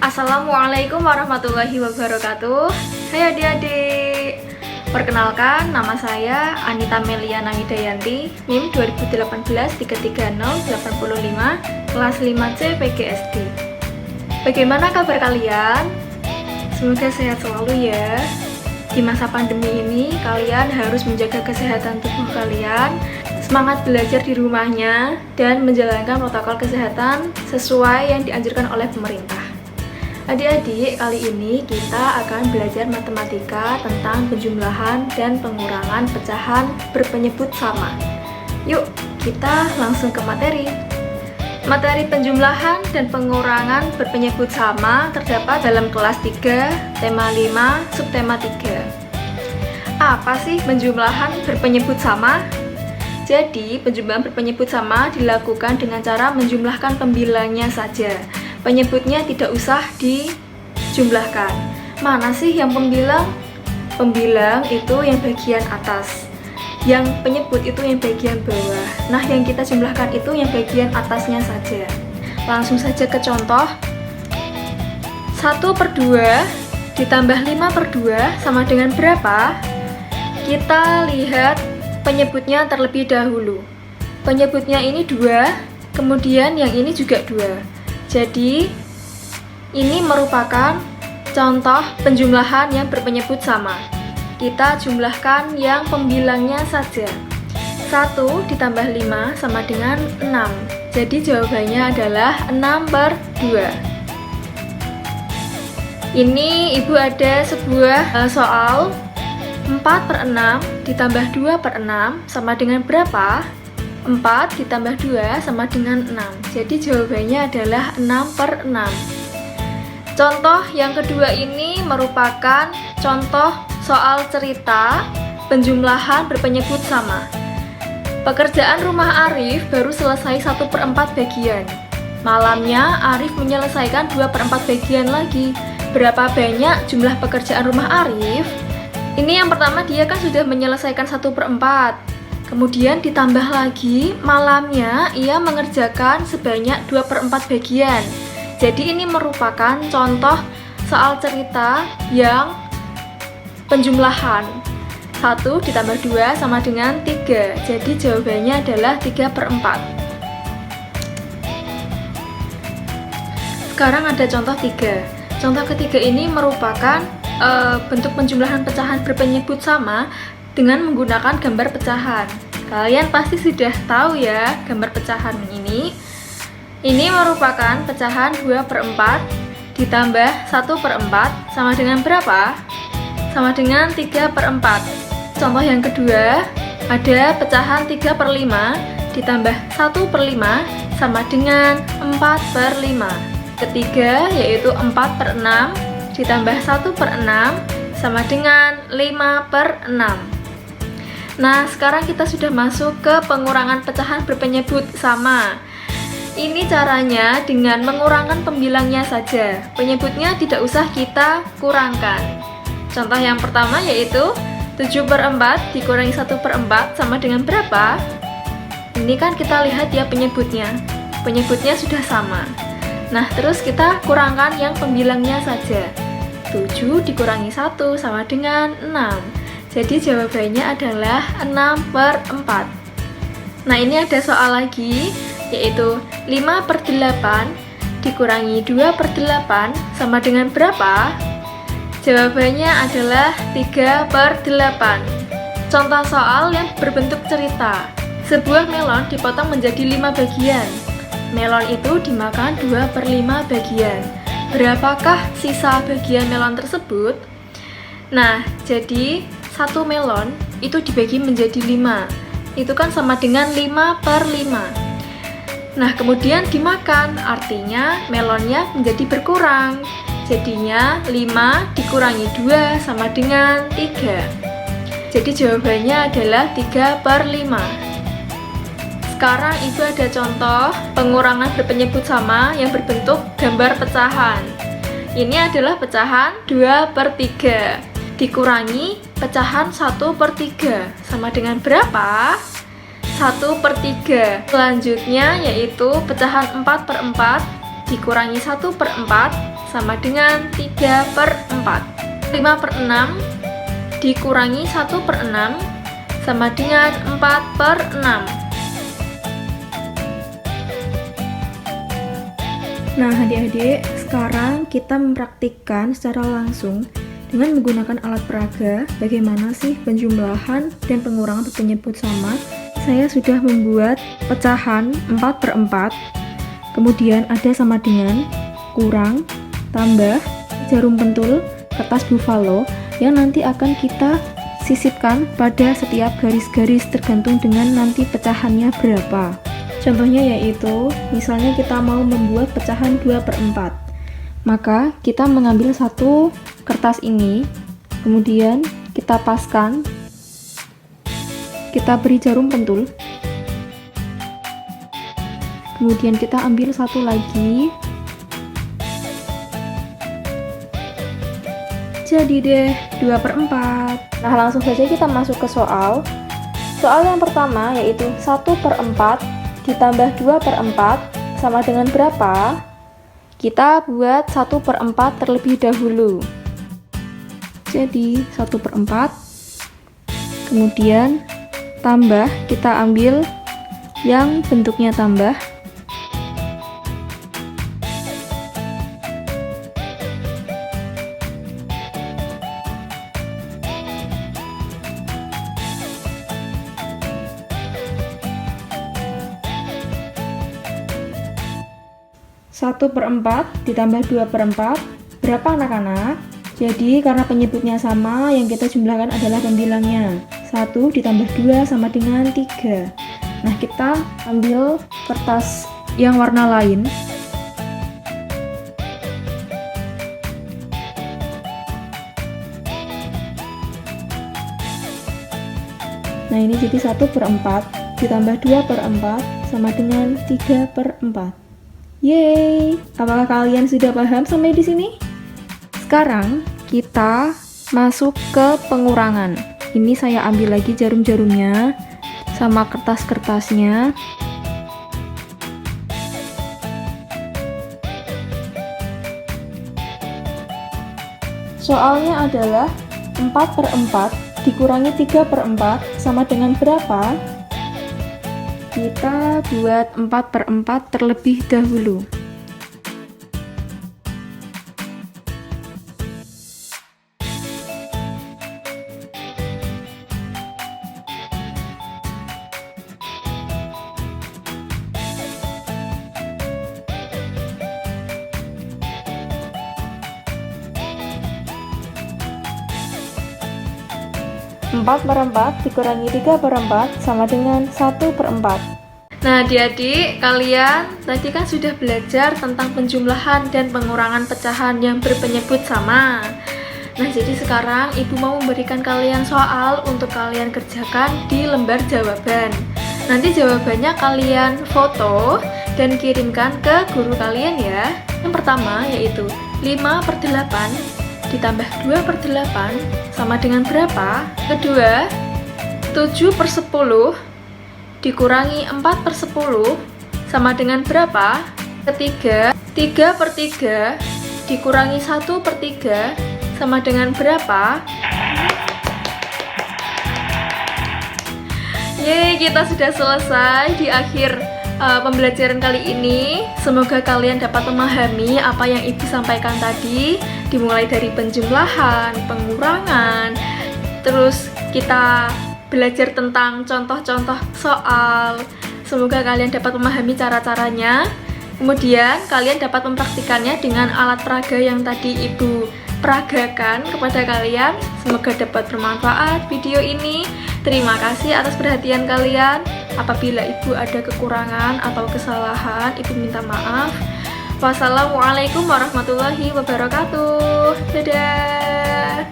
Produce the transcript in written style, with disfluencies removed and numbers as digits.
Assalamualaikum warahmatullahi wabarakatuh. Hai adik-adik, perkenalkan nama saya Anita Meliana Widayanti, NIM 2018-33085, kelas 5C PGSD. Bagaimana kabar kalian? Semoga sehat selalu ya. Di masa pandemi ini, kalian harus menjaga kesehatan tubuh kalian, semangat belajar di rumahnya, dan menjalankan protokol kesehatan sesuai yang dianjurkan oleh pemerintah. Adik-adik, kali ini kita akan belajar matematika tentang penjumlahan dan pengurangan pecahan berpenyebut sama. Yuk, kita langsung ke materi. Materi penjumlahan dan pengurangan berpenyebut sama terdapat dalam kelas 3, tema 5, subtema 3. Apa sih penjumlahan berpenyebut sama? Jadi, penjumlahan berpenyebut sama dilakukan dengan cara menjumlahkan pembilangnya saja. Penyebutnya tidak usah dijumlahkan. Mana sih yang pembilang? Pembilang itu yang bagian atas, yang penyebut itu yang bagian bawah. Nah, yang kita jumlahkan itu yang bagian atasnya saja. Langsung saja ke contoh. 1/2 ditambah 5/2 sama dengan berapa? Kita lihat penyebutnya terlebih dahulu. Penyebutnya ini 2, kemudian yang ini juga 2. Jadi, ini merupakan contoh penjumlahan yang berpenyebut sama. Kita jumlahkan yang pembilangnya saja. 1 ditambah 5 sama dengan 6. Jadi, jawabannya adalah 6/2. Ini Ibu ada sebuah soal 4/6 ditambah 2/6 sama dengan berapa? 4 ditambah 2 sama dengan 6. Jadi jawabannya adalah 6/6. Contoh yang kedua ini merupakan contoh soal cerita penjumlahan berpenyebut sama. Pekerjaan rumah Arif baru selesai 1/4 bagian. Malamnya Arif menyelesaikan 2/4 bagian lagi. Berapa banyak jumlah pekerjaan rumah Arif? Ini yang pertama, dia kan sudah menyelesaikan 1/4. Kemudian ditambah lagi, malamnya ia mengerjakan sebanyak 2/4 bagian. Jadi ini merupakan contoh soal cerita yang penjumlahan. 1 ditambah 2 sama dengan 3. Jadi jawabannya adalah 3/4. Sekarang ada contoh 3. Contoh ketiga ini merupakan bentuk penjumlahan pecahan berpenyebut sama dengan menggunakan gambar pecahan. Kalian pasti sudah tahu ya gambar pecahan ini. Ini merupakan pecahan 2/4 ditambah 1/4 sama dengan berapa? Sama dengan 3/4. Contoh yang kedua, ada pecahan 3/5 ditambah 1/5 sama dengan 4/5. Ketiga yaitu 4/6 ditambah 1/6 sama dengan 5/6. Nah, sekarang kita sudah masuk ke pengurangan pecahan berpenyebut sama. Ini caranya dengan mengurangkan pembilangnya saja. Penyebutnya tidak usah kita kurangkan. Contoh yang pertama yaitu 7/4 dikurangi 1/4 sama dengan berapa? Ini kan kita lihat ya penyebutnya. Penyebutnya sudah sama. Nah, terus kita kurangkan yang pembilangnya saja. 7 dikurangi 1 sama dengan 6. Jadi jawabannya adalah 6/4. Nah, ini ada soal lagi, yaitu 5/8 dikurangi 2/8 sama dengan berapa? Jawabannya adalah 3/8. Contoh soal yang berbentuk cerita. Sebuah melon dipotong menjadi 5 bagian. Melon itu dimakan 2/5 bagian. Berapakah sisa bagian melon tersebut? Nah, jadi 1 melon itu dibagi menjadi 5. Itu kan sama dengan 5/5. Nah, kemudian dimakan, artinya melonnya menjadi berkurang. Jadinya 5 dikurangi 2 sama dengan 3. Jadi jawabannya adalah 3/5. Sekarang Ibu ada contoh pengurangan berpenyebut sama yang berbentuk gambar pecahan. Ini adalah pecahan 2/3 dikurangi pecahan 1/3 sama dengan berapa? 1/3. Selanjutnya yaitu pecahan 4/4 dikurangi 1/4 sama dengan 3 per 4. 5 per 6 dikurangi 1 per 6 sama dengan 4 per 6. Nah adik-adik, sekarang kita mempraktikkan secara langsung dengan menggunakan alat peraga bagaimana sih penjumlahan dan pengurangan berpenyebut sama. Saya sudah membuat pecahan 4 per 4, kemudian ada sama dengan, kurang, tambah, jarum pentul, kertas buffalo yang nanti akan kita sisipkan pada setiap garis-garis tergantung dengan nanti pecahannya berapa. Contohnya yaitu, misalnya kita mau membuat pecahan 2 per 4, maka kita mengambil satu kertas ini, kemudian kita paskan, kita beri jarum pentul, kemudian kita ambil satu lagi. Jadi deh 2 per 4. Nah langsung saja kita masuk ke soal. Soal yang pertama yaitu 1 per 4 ditambah 2 per 4 sama dengan berapa? Kita buat 1 per 4 terlebih dahulu. Jadi 1 per 4, kemudian tambah, kita ambil yang bentuknya tambah. Satu per 4 ditambah 2 per 4 berapa anak-anak? Jadi karena penyebutnya sama, yang kita jumlahkan adalah pembilangnya. 1 ditambah 2 sama dengan 3. Nah kita ambil kertas yang warna lain. Nah ini jadi 1 per 4 ditambah 2 per 4 sama dengan 3 per 4. Yeay, apakah kalian sudah paham sampai di sini? Sekarang kita masuk ke pengurangan. Ini saya ambil lagi jarum-jarumnya sama kertas-kertasnya. Soalnya adalah 4 per 4 dikurangi 3 per 4 sama dengan berapa? Kita buat 4 per 4 terlebih dahulu. Empat per 4 dikurangi 3 per 4 sama dengan 1 per 4. Nah adik-adik, kalian tadi kan sudah belajar tentang penjumlahan dan pengurangan pecahan yang berpenyebut sama. Nah jadi sekarang ibu mau memberikan kalian soal untuk kalian kerjakan di lembar jawaban. Nanti jawabannya kalian foto dan kirimkan ke guru kalian ya. Yang pertama yaitu 5 per 8 ditambah 2 per 8 sama dengan berapa? Kedua, 7 per 10 dikurangi 4 per 10 sama dengan berapa? Ketiga, 3 per 3 dikurangi 1 per 3 sama dengan berapa? Yeay, kita sudah selesai di akhir pembelajaran kali ini. Semoga kalian dapat memahami apa yang ibu sampaikan tadi, dimulai dari penjumlahan, pengurangan, terus kita belajar tentang contoh-contoh soal. Semoga kalian dapat memahami cara-caranya. Kemudian kalian dapat mempraktikannya dengan alat peraga yang tadi ibu peragakan kepada kalian. Semoga dapat bermanfaat video ini. Terima kasih atas perhatian kalian. Apabila ibu ada kekurangan atau kesalahan, ibu minta maaf. Wassalamualaikum warahmatullahi wabarakatuh. Dadah.